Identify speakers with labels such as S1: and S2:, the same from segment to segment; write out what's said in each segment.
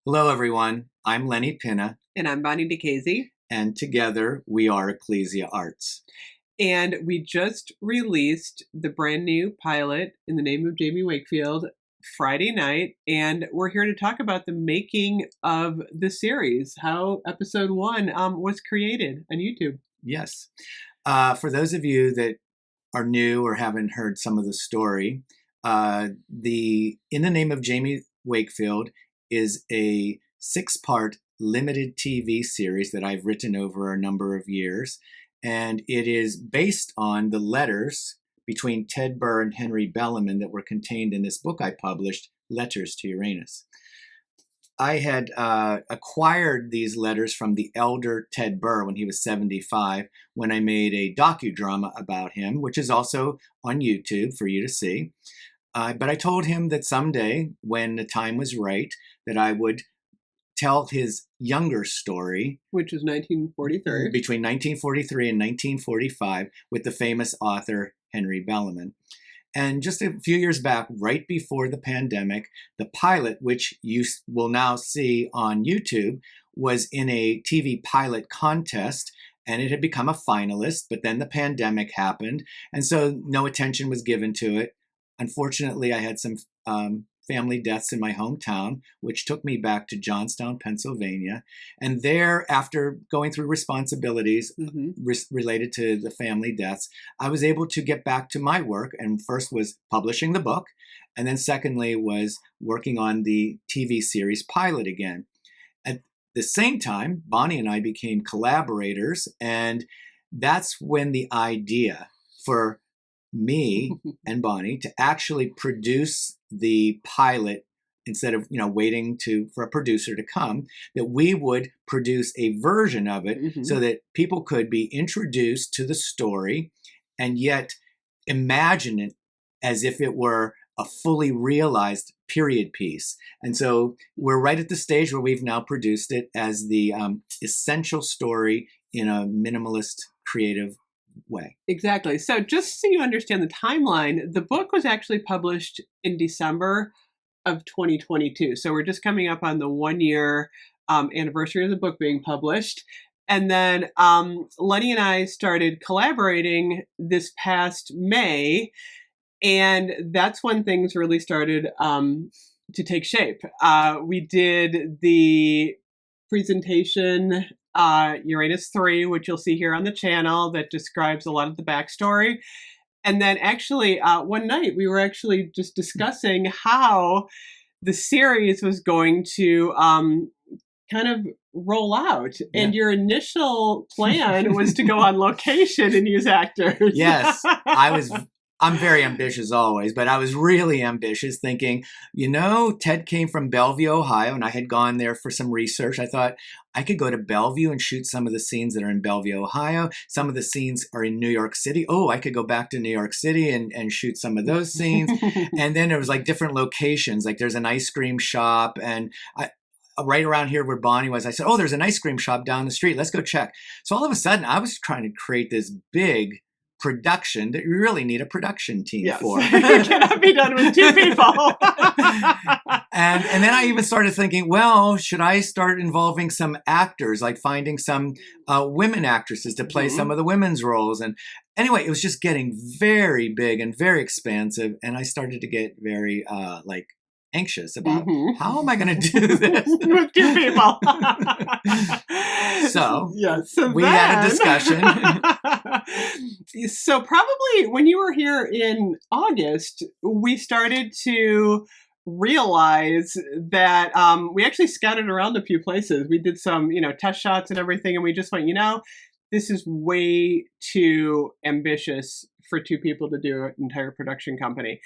S1: Hello, everyone. I'm Lenny Pinna,
S2: And I'm Bonnie Diczhazy.
S1: and together we are Ecclesia Arts.
S2: And we just released the brand new pilot In the Name of Jamie Wakefield Friday night. And we're here to talk about the making of the series, how episode one was created on YouTube.
S1: Yes. For those of you that are new or haven't heard some of the story, the In the Name of Jamie Wakefield is a 6-part limited TV series that I've written over a number of years. And it is based on the letters between Tedd Burr and Henry Bellamann that were contained in this book I published, Letters to Uranus. I had acquired these letters from the elder Tedd Burr when he was 75, when I made a docudrama about him, which is also on YouTube for you to see. But I told him that someday, when the time was right, that I would tell his younger story,
S2: which was 1943.
S1: Between 1943 and 1945, with the famous author Henry Bellamann. And just a few years back, right before the pandemic, the pilot, which you will now see on YouTube, was in a TV pilot contest, and it had become a finalist, but then the pandemic happened, and so no attention was given to it. Unfortunately, I had some family deaths in my hometown, which took me back to Johnstown, Pennsylvania. And there, after going through responsibilities related to the family deaths, I was able to get back to my work. And first was publishing the book. And then secondly was working on the TV series pilot again. At the same time, Bonnie and I became collaborators. And that's when the idea for me and Bonnie to actually produce the pilot, instead of waiting for a producer to come, that we would produce a version of it so that people could be introduced to the story and yet imagine it as if it were a fully realized period piece. And so we're right at the stage where we've now produced it as the essential story in a minimalist, creative way.
S2: Exactly. So just so you understand the timeline, the book was actually published in December of 2022. So we're just coming up on the 1-year anniversary of the book being published. And then Lenny and I started collaborating this past May. And that's when things really started to take shape. We did the presentation Uranus 3, which you'll see here on the channel, that describes a lot of the backstory. And then actually one night we were actually just discussing how the series was going to kind of roll out. Yeah. And your initial plan was to go on location and use actors.
S1: Yes, I'm very ambitious always, but I was really ambitious thinking, Tedd came from Bellevue, Ohio, and I had gone there for some research. I thought I could go to Bellevue and shoot some of the scenes that are in Bellevue, Ohio. Some of the scenes are in New York City. Oh, I could go back to New York City and shoot some of those scenes. And then there was like different locations, like there's an ice cream shop, and right around here where Bonnie was, I said, oh, there's an ice cream shop down the street. Let's go check. So all of a sudden, I was trying to create this big production that you really need a production team for.
S2: It cannot be done with 2 people.
S1: and then I even started thinking, well, should I start involving some actors, like finding some women actresses to play some of the women's roles? And anyway, it was just getting very big and very expansive. And I started to get very anxious about how am I going to do this
S2: with 2 people.
S1: So we had a discussion.
S2: So probably when you were here in August, we started to realize that we actually scattered around a few places. We did some, test shots and everything, and we just went, this is way too ambitious for 2 people to do an entire production company.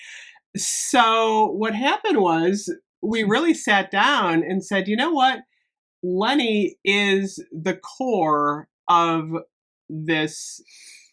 S2: So what happened was we really sat down and said, you know what? Lenny is the core of this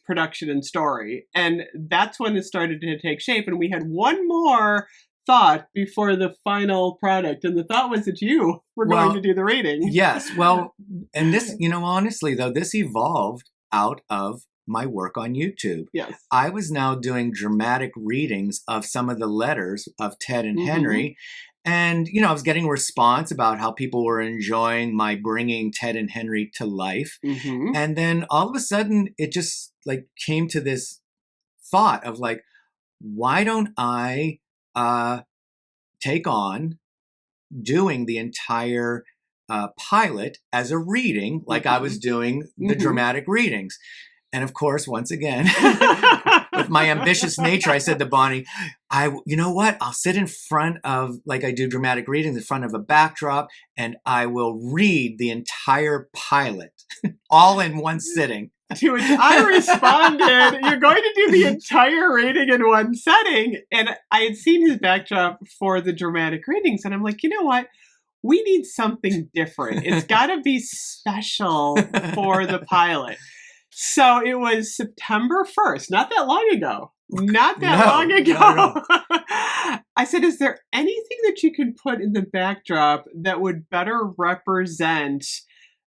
S2: production and story. And that's when it started to take shape. And we had one more thought before the final product. And the thought was that you were going to do the reading.
S1: Yes. Well, and this, honestly, though, this evolved out of my work on YouTube.
S2: Yes.
S1: I was now doing dramatic readings of some of the letters of Tedd and Henry. And, you know, I was getting a response about how people were enjoying my bringing Ted and Henry to life.
S2: Mm-hmm.
S1: And then all of a sudden, it just like came to this thought of like, why don't I take on doing the entire pilot as a reading like I was doing the dramatic readings? And of course, once again, with my ambitious nature, I said to Bonnie, you know what? I'll sit in front of, like I do dramatic readings, in front of a backdrop, and I will read the entire pilot all in one sitting.
S2: To which I responded, you're going to do the entire reading in one setting. And I had seen his backdrop for the dramatic readings. And I'm like, you know what? We need something different. It's got to be special for the pilot. So it was September 1st, not that long ago. Not that long ago. No. I said, is there anything that you could put in the backdrop that would better represent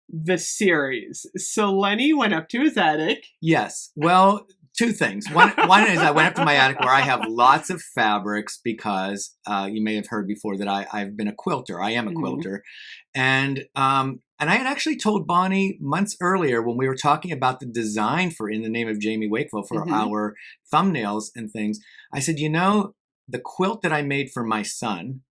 S2: the series? So Lenny went up to his attic.
S1: Yes. Well, two things. One is I went up to my attic where I have lots of fabrics because you may have heard before that I've been a quilter. I am a quilter. And I had actually told Bonnie months earlier when we were talking about the design for In the Name of Jamie Wakefield for our thumbnails and things. I said, you know, the quilt that I made for my son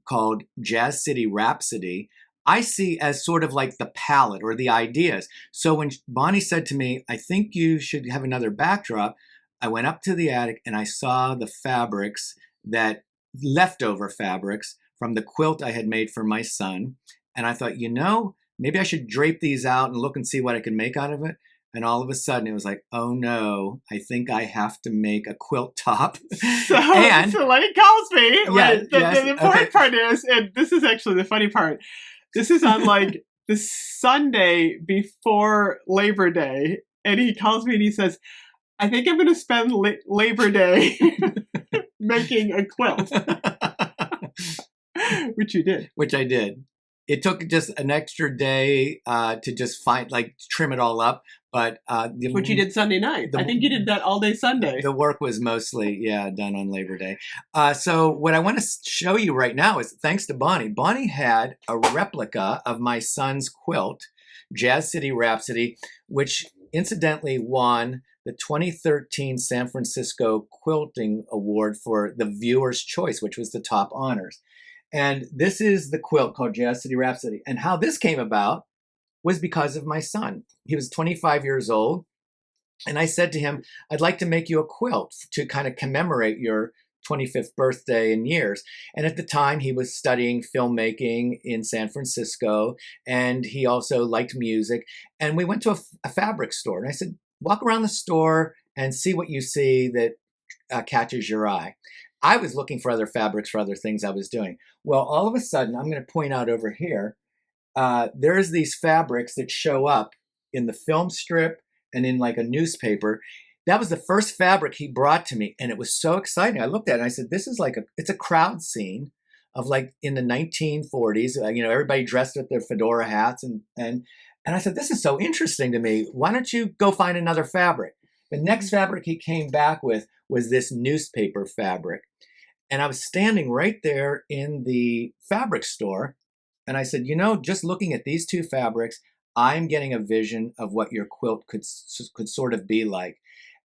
S1: called Jazz City Rhapsody, I see as sort of like the palette or the ideas. So when Bonnie said to me, I think you should have another backdrop, I went up to the attic and I saw the fabrics, that leftover fabrics from the quilt I had made for my son. And I thought, you know, maybe I should drape these out and look and see what I can make out of it. And all of a sudden it was like, oh no, I think I have to make a quilt top.
S2: So Lenny calls me.
S1: Yeah,
S2: the important part is, and this is actually the funny part, this is on like the Sunday before Labor Day. And he calls me and he says, I think I'm going to spend Labor Day making a quilt. Which you did.
S1: Which I did. It took just an extra day to just trim it all up. But
S2: which you did Sunday night. I think you did that all day Sunday.
S1: The work was mostly, done on Labor Day. So what I want to show you right now is, thanks to Bonnie. Bonnie had a replica of my son's quilt, Jazz City Rhapsody, which incidentally won the 2013 San Francisco Quilting Award for the Viewer's Choice, which was the top honors. And this is the quilt called Jazz City Rhapsody. And how this came about was because of my son. He was 25 years old. And I said to him, I'd like to make you a quilt to kind of commemorate your 25th birthday and years. And at the time, he was studying filmmaking in San Francisco. And he also liked music. And we went to a fabric store. And I said, walk around the store and see what you see that catches your eye. I was looking for other fabrics for other things I was doing. Well, all of a sudden, I'm going to point out over here, there's these fabrics that show up in the film strip and in like a newspaper. That was the first fabric he brought to me, and it was so exciting. I looked at it and I said, this is it's a crowd scene of like in the 1940s, everybody dressed with their fedora hats. And I said, this is so interesting to me. Why don't you go find another fabric? The next fabric he came back with was this newspaper fabric. And I was standing right there in the fabric store. And I said, just looking at these two fabrics, I'm getting a vision of what your quilt could sort of be like.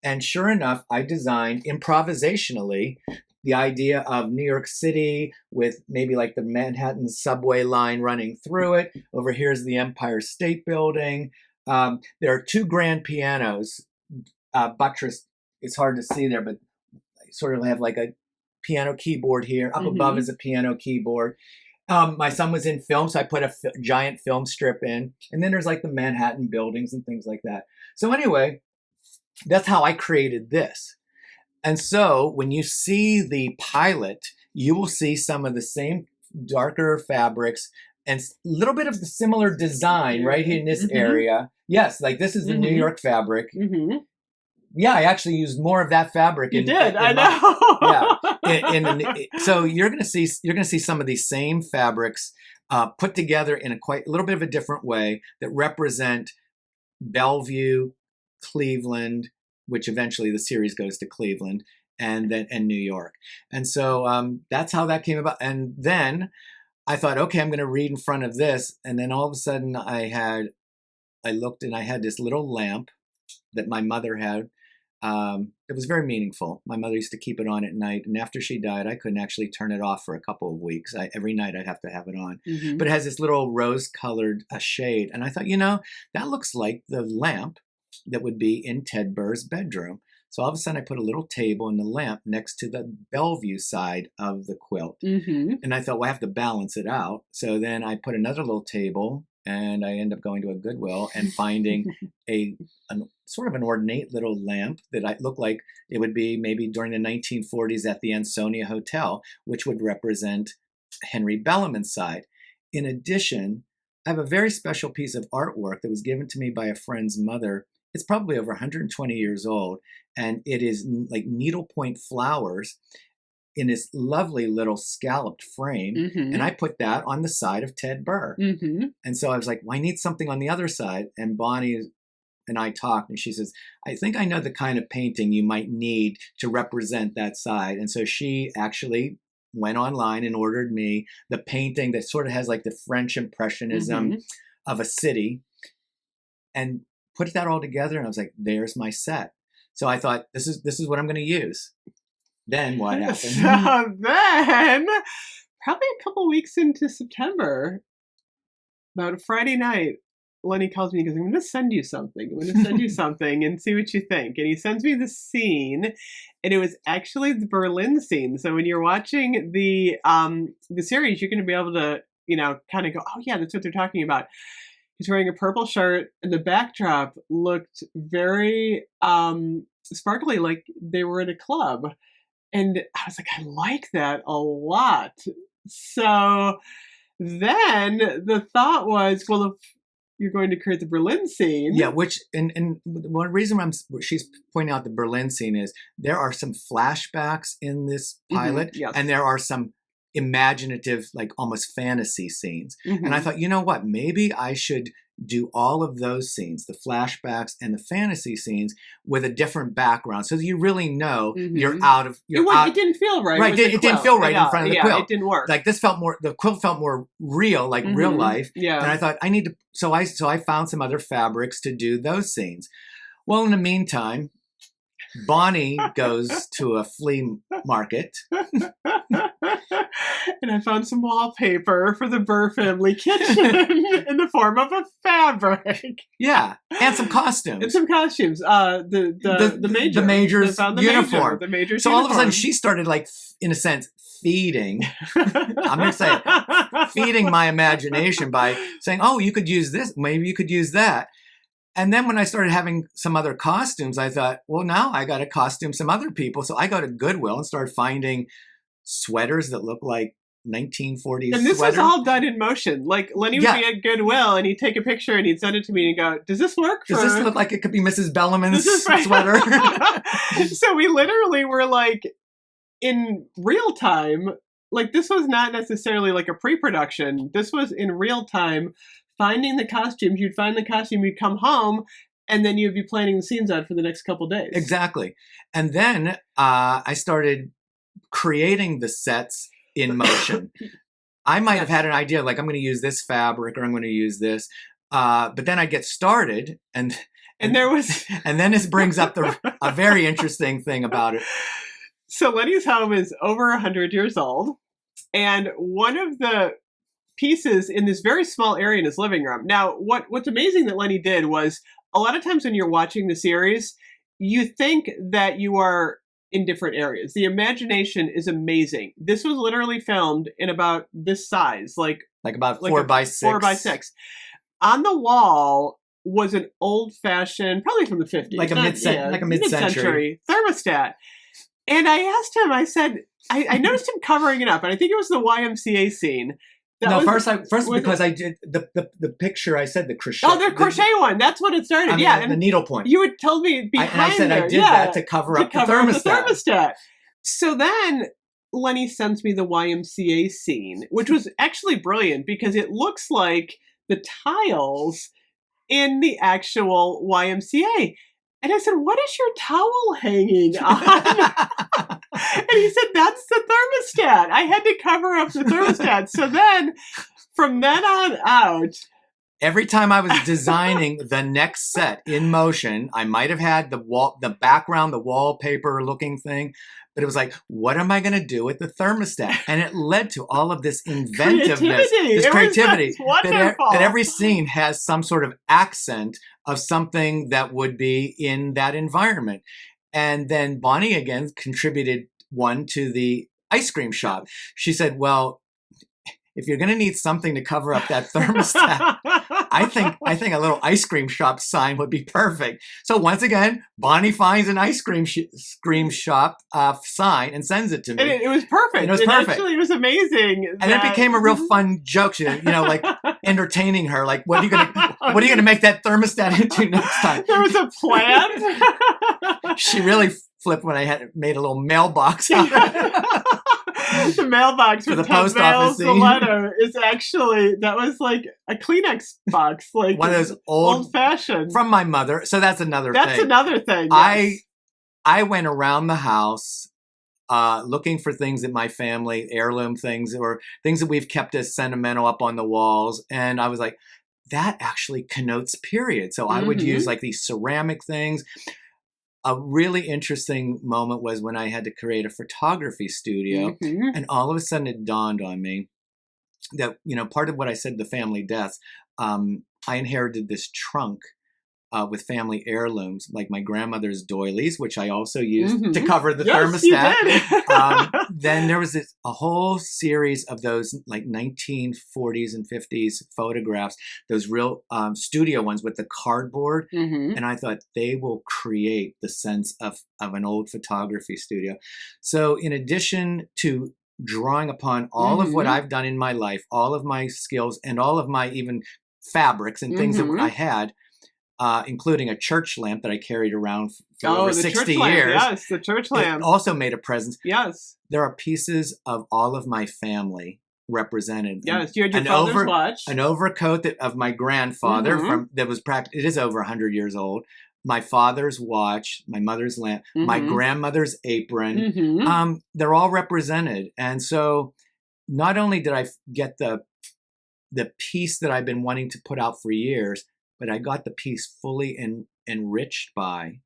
S1: And sure enough, I designed improvisationally the idea of New York City with maybe like the Manhattan subway line running through it. Over here's the Empire State Building. There are two grand pianos buttressed. It's hard to see there, but I sort of have like a piano keyboard here. Up above is a piano keyboard. My son was in film, so I put a giant film strip in. And then there's like the Manhattan buildings and things like that. So anyway, that's how I created this. And so when you see the pilot, you will see some of the same darker fabrics and a little bit of the similar design right here in this area. Yes, like this is the New York fabric. Yeah, I actually used more of that fabric.
S2: I know.
S1: So you're gonna see some of these same fabrics put together in a little bit of a different way that represent Bellevue, Cleveland, which eventually the series goes to Cleveland, and New York. And so that's how that came about. And then I thought, okay, I'm going to read in front of this. And then all of a sudden I looked and I had this little lamp that my mother had. It was very meaningful. My mother used to keep it on at night. And after she died, I couldn't actually turn it off for a couple of weeks. Every night I'd have to have it on.
S2: Mm-hmm.
S1: But it has this little rose-colored shade. And I thought, that looks like the lamp that would be in Tedd Burr's bedroom. So all of a sudden I put a little table and the lamp next to the Bellevue side of the quilt.
S2: Mm-hmm.
S1: And I thought, well, I have to balance it out. So then I put another little table, and I end up going to a Goodwill and finding a sort of an ornate little lamp that looked like it would be maybe during the 1940s at the Ansonia Hotel, which would represent Henry Bellamann's side. In addition, I have a very special piece of artwork that was given to me by a friend's mother. It's probably over 120 years old, and it is like needlepoint flowers in this lovely little scalloped frame.
S2: Mm-hmm.
S1: And I put that on the side of Tedd Burr.
S2: Mm-hmm.
S1: And so I was like, well, I need something on the other side. And Bonnie and I talked, and she says, I think I know the kind of painting you might need to represent that side. And so she actually went online and ordered me the painting that sort of has like the French Impressionism
S2: Mm-hmm.
S1: of a city, and put that all together. And I was like, there's my set. So I thought, this is what I'm going to use. Then what happened?
S2: So then, probably a couple weeks into September, about a Friday night, Lenny calls me and goes, I'm going to send you something. I'm going to send you something and see what you think. And he sends me the scene, and it was actually the Berlin scene. So when you're watching the series, you're going to be able to, kind of go, oh yeah, that's what they're talking about. He's wearing a purple shirt, and the backdrop looked very sparkly, like they were in a club. And I was like, I like that a lot. So then the thought was, well, if you're going to create the Berlin scene.
S1: Yeah, which, and one reason she's pointing out the Berlin scene is there are some flashbacks in this pilot,
S2: yes.
S1: and there are some imaginative, like almost fantasy scenes.
S2: Mm-hmm.
S1: And I thought, what, maybe I should do all of those scenes, the flashbacks and the fantasy scenes, with a different background, so that you really know you're out of.
S2: It didn't feel right.
S1: Right, it didn't feel right in front of the quilt.
S2: It didn't work.
S1: Like this felt more. The quilt felt more real, like real life.
S2: Yeah.
S1: And I thought I need to. So I found some other fabrics to do those scenes. Well, in the meantime, Bonnie goes to a flea market.
S2: And I found some wallpaper for the Burr family kitchen in the form of a fabric.
S1: Yeah, and some costumes.
S2: The
S1: major's uniform.
S2: The major's
S1: so
S2: uniform.
S1: all of a sudden, she started, like, in a sense, feeding. I'm going to say it, feeding my imagination by saying, "Oh, you could use this. Maybe you could use that." And then when I started having some other costumes, I thought, well, now I got to costume some other people. So I go to Goodwill and started finding sweaters that look like 1940s
S2: And this
S1: sweaters.
S2: was all done in motion. Like, Lenny would be at Goodwill, and he'd take a picture, and he'd send it to me and go, does this work for...
S1: Does this look like it could be Mrs. Bellamann's sweater?
S2: So we literally were, like, in real time. Like, this was not necessarily like a pre-production. This was in real time, finding the costumes. You'd find the costume, you'd come home, and then you'd be planning the scenes out for the next couple days.
S1: Exactly. And then I started creating the sets in motion. I might have had an idea, like, I'm going to use this fabric or I'm going to use this. But then I get started, and
S2: there was...
S1: And then this brings up a very interesting thing about it.
S2: So Lenny's home is over 100 years old. And one of the pieces in this very small area in his living room. Now, what's amazing that Lenny did was, a lot of times when you're watching the series, you think that you are in different areas. The imagination is amazing. This was literally filmed in about this size, like
S1: about 4x6.
S2: 4x6. On the wall was an old-fashioned, probably from the 50s,
S1: like a mid-century
S2: thermostat. And I asked him, I said, I noticed him covering it up, and I think it was the YMCA scene.
S1: First because I did the picture. I said the crochet.
S2: Oh, the crochet one. That's what it started.
S1: The needlepoint.
S2: You had told me behind
S1: and I said I did that to cover up the thermostat.
S2: So then Lenny sends me the YMCA scene, which was actually brilliant because it looks like the tiles in the actual YMCA. And I said, what is your towel hanging on? And he said, that's the thermostat. I had to cover up the thermostat. So then, from then on out,
S1: every time I was designing the next set in motion, I might have had the background, the wallpaper looking thing, but it was like, what am I going to do with the thermostat? And it led to all of this inventiveness, this creativity. That every scene has some sort of accent of something that would be in that environment. And then Bonnie again contributed one to the ice cream shop. She said, well, if you're going to need something to cover up that thermostat, I think a little ice cream shop sign would be perfect. So once again, Bonnie finds an ice cream shop sign and sends it to me.
S2: And it was perfect.
S1: And it was perfect.
S2: Actually, it was amazing.
S1: And it became a real fun joke. She, like entertaining her. Like, what are you gonna make that thermostat into next time?
S2: There was a plan.
S1: She really flipped when I had made a little mailbox out of it.
S2: The mailbox
S1: for the
S2: Ted
S1: post office
S2: the letter is actually, that was like a Kleenex box, like
S1: one of those old
S2: fashioned
S1: from my mother. So that's another thing.
S2: That's another thing. Yes.
S1: I went around the house looking for things that my family, heirloom things, or things that we've kept as sentimental up on the walls. And I was like, that actually connotes period. So I would use like these ceramic things. A really interesting moment was when I had to create a photography studio, and all of a sudden it dawned on me that, part of what I said, the family deaths, I inherited this trunk with family heirlooms, like my grandmother's doilies, which I also used to cover the thermostat. Then there was a whole series of those like 1940s and 50s photographs, those real studio ones with the cardboard. And I thought they will create the sense of an old photography studio. So in addition to drawing upon all of what I've done in my life, all of my skills and all of my even fabrics and things that I had, including a church lamp that I carried around for over 60 years.
S2: Yes, the church lamp.
S1: It also made a presence.
S2: Yes.
S1: There are pieces of all of my family represented.
S2: Yes, you had your father's watch.
S1: An overcoat of my grandfather it is over 100 years old. My father's watch, my mother's lamp, my grandmother's apron. They're all represented. And so not only did I get the piece that I've been wanting to put out for years, but I got the piece fully enriched by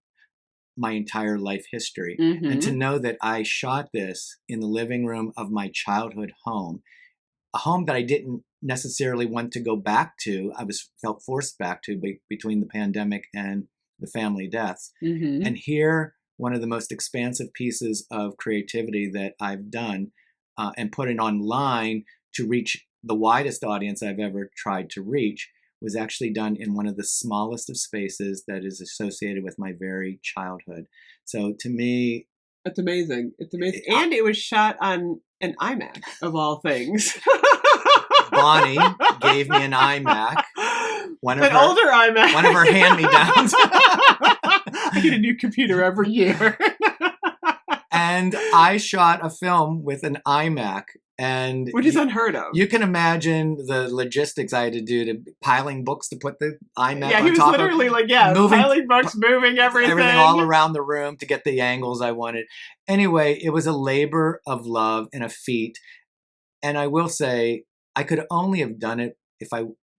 S1: my entire life history. And to know that I shot this in the living room of my childhood home, a home that I didn't necessarily want to go back to, felt forced back to between the pandemic and the family deaths. And here, one of the most expansive pieces of creativity that I've done and put it online to reach the widest audience I've ever tried to reach was actually done in one of the smallest of spaces that is associated with my very childhood. So to me,
S2: it's amazing. It's amazing. And it was shot on an iMac, of all things.
S1: Bonnie gave me an iMac.
S2: Older iMac.
S1: One of her hand-me-downs.
S2: I get a new computer every year.
S1: And I shot a film with an iMac.
S2: Which is unheard of.
S1: You can imagine the logistics I had to do to piling books to put the iMac on top of.
S2: Yeah, he was literally piling books, moving everything.
S1: Everything all around the room to get the angles I wanted. Anyway, it was a labor of love and a feat. And I will say, I could only have done it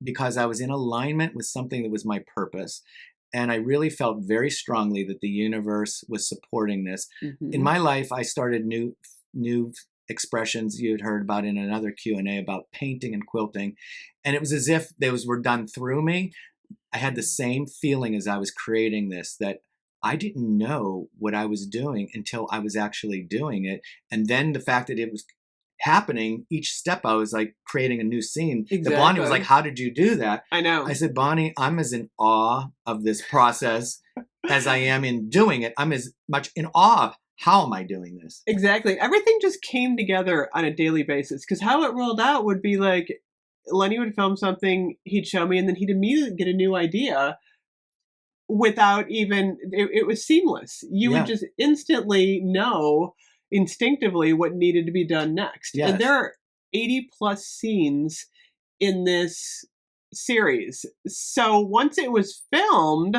S1: because I was in alignment with something that was my purpose. And I really felt very strongly that the universe was supporting this. In my life, I started new expressions you had heard about in another Q&A about painting and quilting. And it was as if those were done through me. I had the same feeling as I was creating this, that I didn't know what I was doing until I was actually doing it. And then the fact that it was happening, each step I was like creating a new scene.
S2: Exactly.
S1: Bonnie was like, how did you do that?
S2: I know.
S1: I said, Bonnie, I'm as in awe of this process as I am in doing it. I'm as much in awe of how am I doing this?
S2: Exactly. Everything just came together on a daily basis, because how it rolled out would be like Lenny would film something, he'd show me, and then he'd immediately get a new idea without even, it was seamless. You would just instantly know instinctively what needed to be done next.
S1: Yes.
S2: And there are 80 plus scenes in this series. So once it was filmed,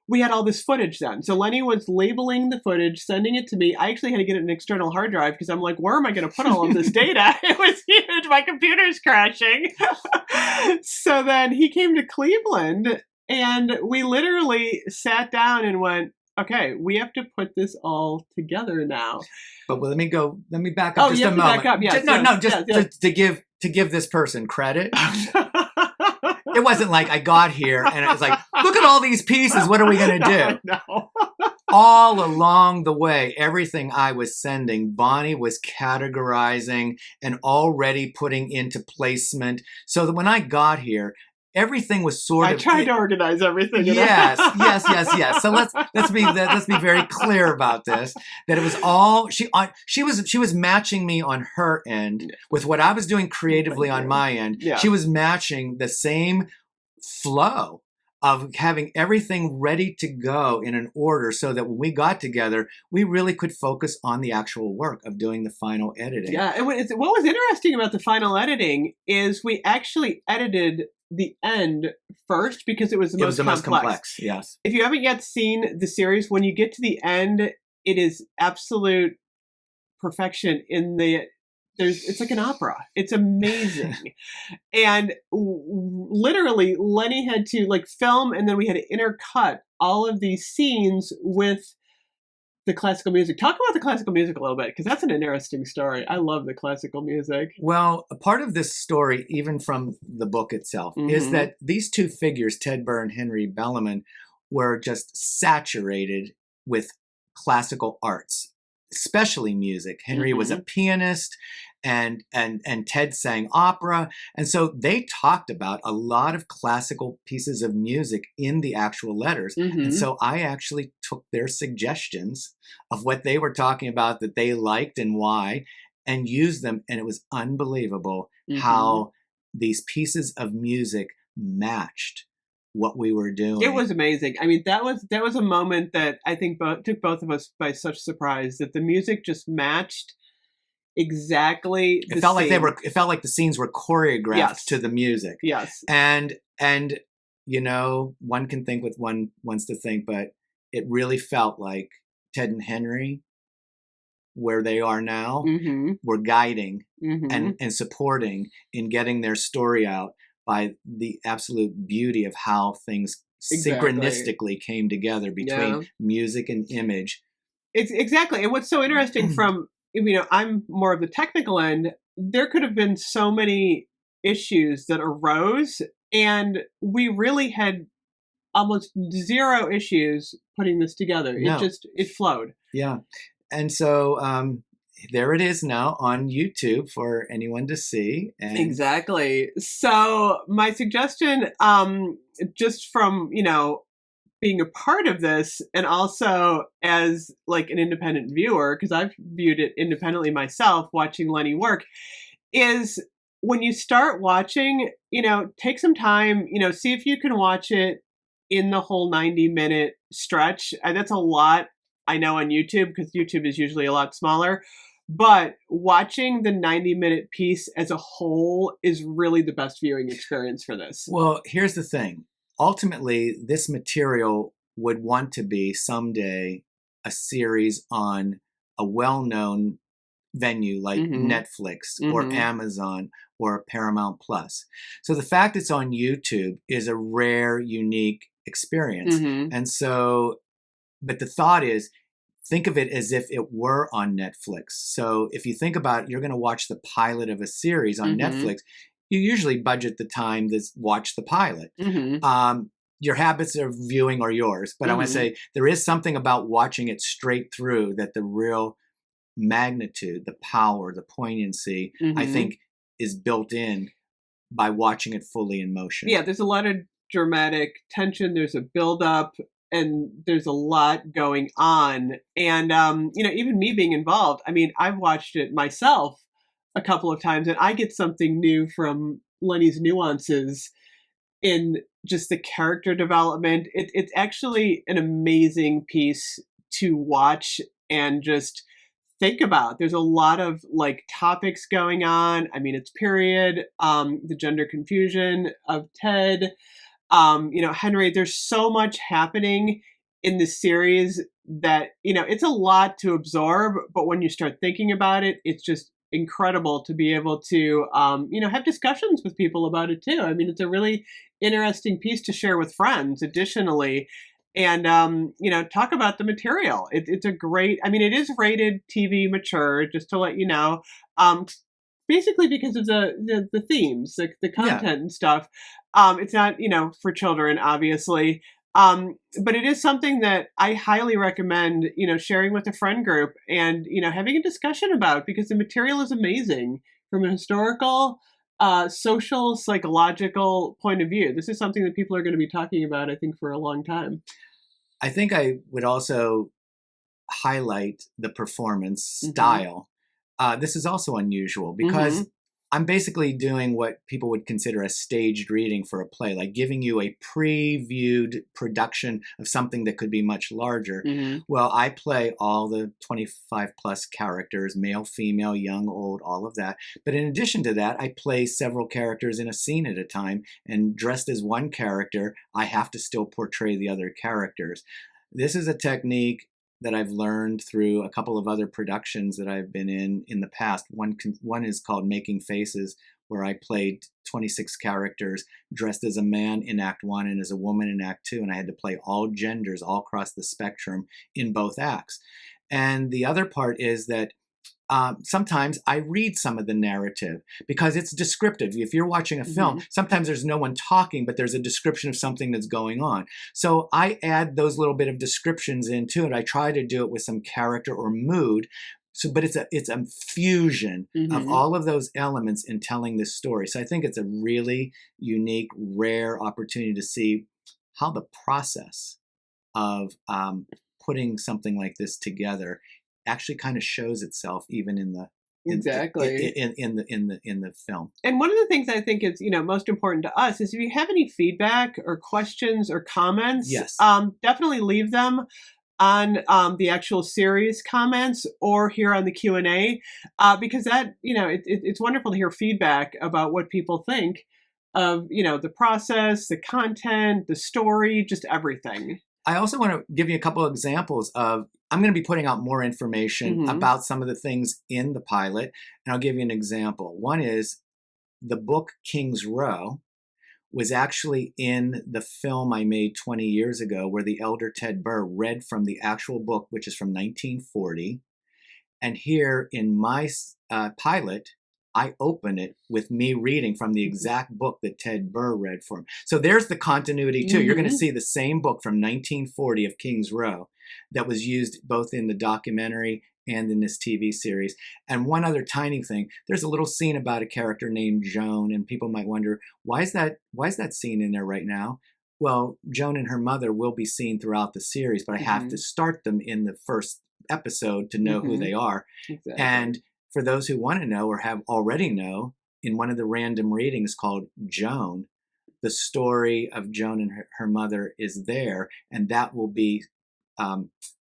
S2: we had all this footage then. So Lenny was labeling the footage, sending it to me. I actually had to get an external hard drive because I'm like, where am I going to put all of this data? It was huge. My computer's crashing. So then he came to Cleveland and we literally sat down and went, okay, we have to put this all together now.
S1: But let me back up just a moment.
S2: Back up. Yes,
S1: to give this person credit. It wasn't like I got here and it was like, look at all these pieces. What are we going to do?
S2: No.
S1: All along the way, everything I was sending, Bonnie was categorizing and already putting into placement so that when I got here, everything was sort of.
S2: I tried to organize everything.
S1: Yes. So let's be very clear about this. That it was all she was matching me on her end with what I was doing creatively on my end.
S2: Yeah.
S1: She was matching the same flow of having everything ready to go in an order so that when we got together, we really could focus on the actual work of doing the final editing.
S2: Yeah, and what was interesting about the final editing is we actually edited the end first because it was the most complex.
S1: Yes.
S2: If you haven't yet seen the series, when you get to the end, it is absolute perfection in it's like an opera. It's amazing. And literally Lenny had to film and then we had to intercut all of these scenes with the classical music. Talk about the classical music a little bit, because that's an interesting story. I love the classical music.
S1: Well, a part of this story, even from the book itself, is that these two figures, Tedd Burr and Henry Bellamann, were just saturated with classical arts, especially music. Henry was a pianist and Tedd sang opera. And so they talked about a lot of classical pieces of music in the actual letters. And so I actually took their suggestions of what they were talking about that they liked and why, and used them. And it was unbelievable how these pieces of music matched what we were doing.
S2: It was amazing. I mean, that was a moment that I think took both of us by such surprise, that the music just matched exactly.
S1: It felt like the scenes were choreographed to the music.
S2: Yes.
S1: And one can think what one wants to think, but it really felt like Tedd and Henry, where they are now, were guiding and supporting in getting their story out by the absolute beauty of how things synchronistically came together between music and image.
S2: It's exactly. And what's so interesting from, I'm more of the technical end, there could have been so many issues that arose, and we really had almost zero issues putting this together. It flowed.
S1: Yeah. And so there it is now on YouTube for anyone to see. And
S2: exactly. So my suggestion, just from, being a part of this, and also as an independent viewer, because I've viewed it independently myself, watching Lenny work, is when you start watching, take some time, see if you can watch it in the whole 90-minute stretch. And that's a lot, I know, on YouTube, because YouTube is usually a lot smaller. But watching the 90-minute piece as a whole is really the best viewing experience for this.
S1: Well, here's the thing. Ultimately, this material would want to be someday a series on a well-known venue like Netflix or Amazon or Paramount Plus. So the fact it's on YouTube is a rare, unique experience. And so, but the thought is, think of it as if it were on Netflix. So if you think about it, you're going to watch the pilot of a series on Netflix. You usually budget the time to watch the pilot. Your habits of viewing are yours. But I want to say there is something about watching it straight through that the real magnitude, the power, the poignancy, I think is built in by watching it fully in motion.
S2: Yeah, there's a lot of dramatic tension. There's a buildup. And there's a lot going on. And, even me being involved, I mean, I've watched it myself a couple of times, and I get something new from Lenny's nuances in just the character development. It's actually an amazing piece to watch and just think about. There's a lot of topics going on. I mean, it's period, the gender confusion of Tedd. Henry, there's so much happening in this series that, it's a lot to absorb, but when you start thinking about it, it's just incredible to be able to, have discussions with people about it too. I mean, it's a really interesting piece to share with friends additionally. And, talk about the material. It's a great, it is rated TV mature, just to let you know. Basically because of the themes, the content and stuff. It's not, for children, obviously. But it is something that I highly recommend, sharing with a friend group and, having a discussion about, because the material is amazing from a historical, social, psychological point of view. This is something that people are going to be talking about, I think, for a long time.
S1: I think I would also highlight the performance style. This is also unusual because I'm basically doing what people would consider a staged reading for a play, like giving you a previewed production of something that could be much larger. Well, I play all the 25 plus characters, male, female, young, old, all of that. But in addition to that, I play several characters in a scene at a time, and dressed as one character, I have to still portray the other characters. This is a technique that I've learned through a couple of other productions that I've been in the past. One is called Making Faces, where I played 26 characters dressed as a man in Act 1 and as a woman in Act 2, and I had to play all genders all across the spectrum in both acts. And the other part is that sometimes I read some of the narrative because it's descriptive. If you're watching a film, sometimes there's no one talking, but there's a description of something that's going on. So I add those little bit of descriptions into it. I try to do it with some character or mood. So, but it's a fusion of all of those elements in telling this story. So I think it's a really unique, rare opportunity to see how the process of putting something like this together actually kind of shows itself even in the in the film. And
S2: one of the things I think is most important to us is if you have any feedback or questions or comments, definitely leave them on the actual series comments or here on the Q&A, because that it's wonderful to hear feedback about what people think of the process, the content, the story, just everything.
S1: I also want to give you a couple of examples of, I'm going to be putting out more information about some of the things in the pilot, and I'll give you an example. One is the book King's Row was actually in the film I made 20 years ago, where the elder Tedd Burr read from the actual book, which is from 1940. And here in my pilot, I open it with me reading from the exact book that Tedd Burr read for him. So there's the continuity too. You're going to see the same book from 1940 of King's Row that was used both in the documentary and in this TV series. And one other tiny thing, there's a little scene about a character named Joan, and people might wonder, why is that scene in there right now? Well, Joan and her mother will be seen throughout the series, but I have to start them in the first episode to know who they are. Exactly. And for those who want to know or have already know, in one of the random readings called Joan, the story of Joan and her mother is there, and that will be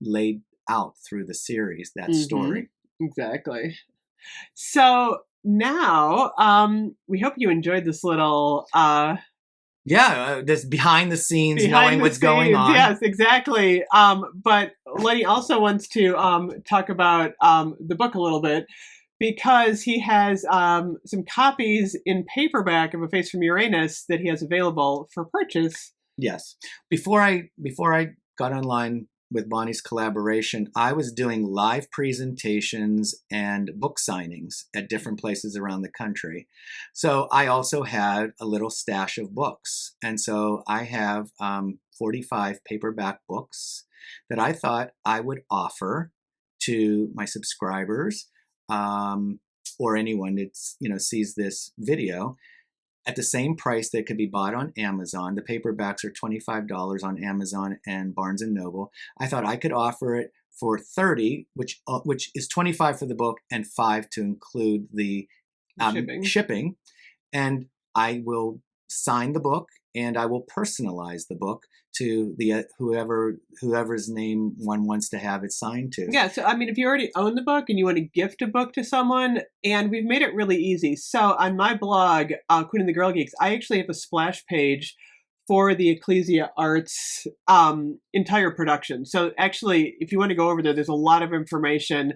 S1: laid out through the series, that story.
S2: Exactly. So now, we hope you enjoyed this little...
S1: this behind the scenes, knowing what's going on.
S2: Yes, exactly. But Lenny also wants to talk about the book a little bit, because he has some copies in paperback of A Face from Uranus that he has available for purchase.
S1: Yes. Before I got online with Bonnie's collaboration, I was doing live presentations and book signings at different places around the country. So I also had a little stash of books. And so I have 45 paperback books that I thought I would offer to my subscribers, or anyone that sees this video, at the same price that could be bought on Amazon. The paperbacks are $25 on Amazon and Barnes & Noble. I thought I could offer it for $30, which is $25 for the book and $5 to include the shipping. And I will sign the book, and I will personalize the book to the whoever's name one wants to have it signed to.
S2: Yeah, so if you already own the book and you want to gift a book to someone, and we've made it really easy. So on my blog, Queen and the Girl Geeks, I actually have a splash page for the Ecclesia Arts entire production. So actually, if you want to go over there, there's a lot of information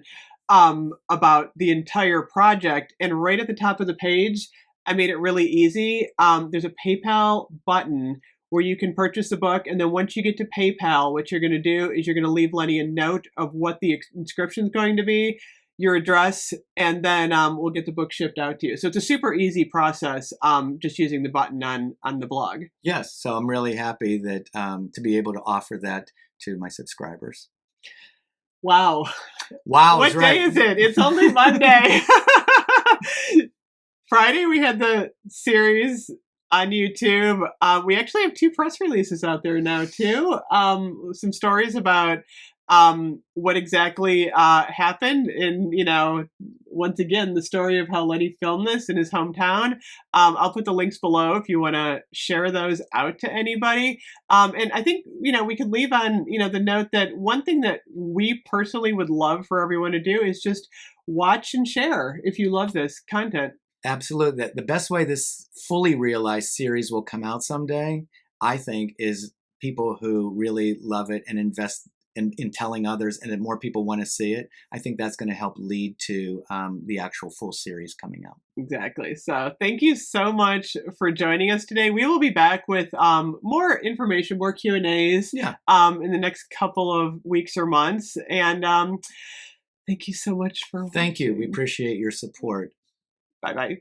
S2: about the entire project. And right at the top of the page, I made it really easy. There's a PayPal button where you can purchase the book. And then once you get to PayPal, what you're going to do is you're going to leave Lenny a note of what the inscription is going to be, your address, and then we'll get the book shipped out to you. So it's a super easy process, just using the button on the blog.
S1: Yes, so I'm really happy that to be able to offer that to my subscribers.
S2: Wow.
S1: Wow.
S2: What day is it? It's only Monday. Friday, we had the series on YouTube. We actually have 2 press releases out there now, too. Some stories about what exactly happened. And, once again, the story of how Lenny filmed this in his hometown. I'll put the links below if you want to share those out to anybody. And I think, we could leave on, the note that one thing that we personally would love for everyone to do is just watch and share if you love this content.
S1: Absolutely. The best way this fully realized series will come out someday, I think, is people who really love it and invest in telling others, and that more people want to see it. I think that's going to help lead to the actual full series coming out.
S2: Exactly. So thank you so much for joining us today. We will be back with more information, more Q&As in the next couple of weeks or months. And thank you so much for
S1: Thank you. We appreciate your support.
S2: Bye-bye.